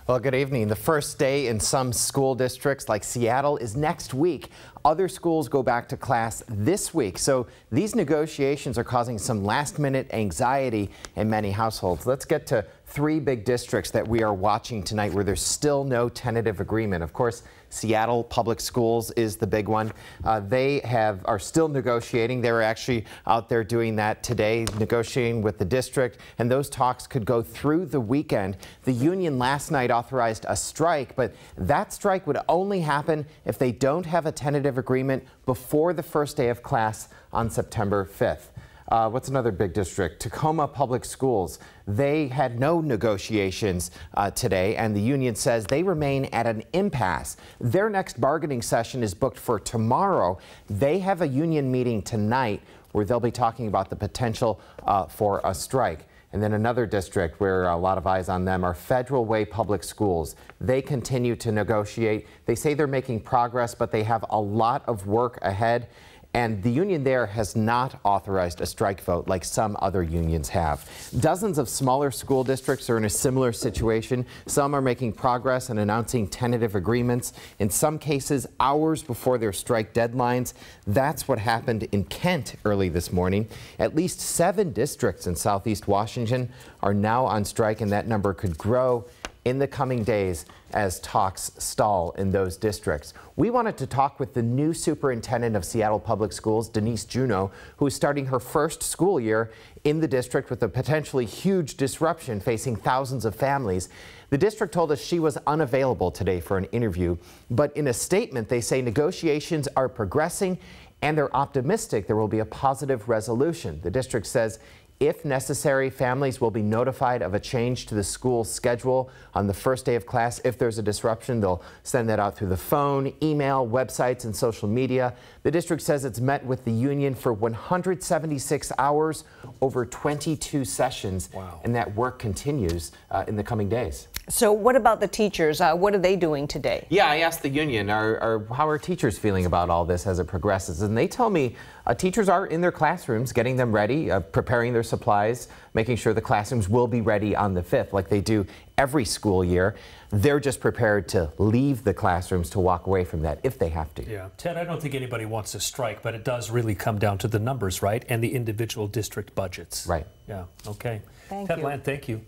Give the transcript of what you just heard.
Well, good evening. The first day in some school districts like Seattle is next week. Other schools go back to class this week. So these negotiations are causing some last-minute anxiety in many households. Let's get to three big districts that we are watching tonight where there's still no tentative agreement. Of course, Seattle Public Schools is the big one. They are still negotiating. They were actually out there doing that today, negotiating with the district, and those talks could go through the weekend. The union last night authorized a strike, but that strike would only happen if they don't have a tentative agreement before the first day of class on September 5th. What's another big district? Tacoma Public Schools. They had no negotiations today, and the union says they remain at an impasse. Their next bargaining session is booked for tomorrow. They have a union meeting tonight where they'll be talking about the potential for a strike. And then another district where a lot of eyes on them are Federal Way Public Schools. They continue to negotiate. They say they're making progress, but they have a lot of work ahead. And the union there has not authorized a strike vote like some other unions have. Dozens of smaller school districts are in a similar situation. Some are making progress and announcing tentative agreements, in some cases hours before their strike deadlines. That's what happened in Kent early this morning. At least 7 districts in Southeast Washington are now on strike, and that number could grow in the coming days as talks stall in those districts. We wanted to talk with the new superintendent of Seattle Public Schools, Denise Juneau, who is starting her first school year in the district with a potentially huge disruption facing thousands of families. The district told us she was unavailable today for an interview, but in a statement they say negotiations are progressing and they're optimistic there will be a positive resolution. The district says if necessary, families will be notified of a change to the school schedule on the first day of class. If there's a disruption, they'll send that out through the phone, email, websites, and social media. The district says it's met with the union for 176 hours over 22 sessions. Wow. And that work continues in the coming days. So what about the teachers? What are they doing today? Yeah, I asked the union, how are teachers feeling about all this as it progresses? And they tell me teachers are in their classrooms, getting them ready, preparing their supplies, making sure the classrooms will be ready on the 5th like they do every school year. They're just prepared to leave the classrooms to walk away from that if they have to. Yeah, Ted, I don't think anybody wants to strike, but it does really come down to the numbers, right? And the individual district budgets. Right. Yeah, okay. Thank Ted you. Land, thank you.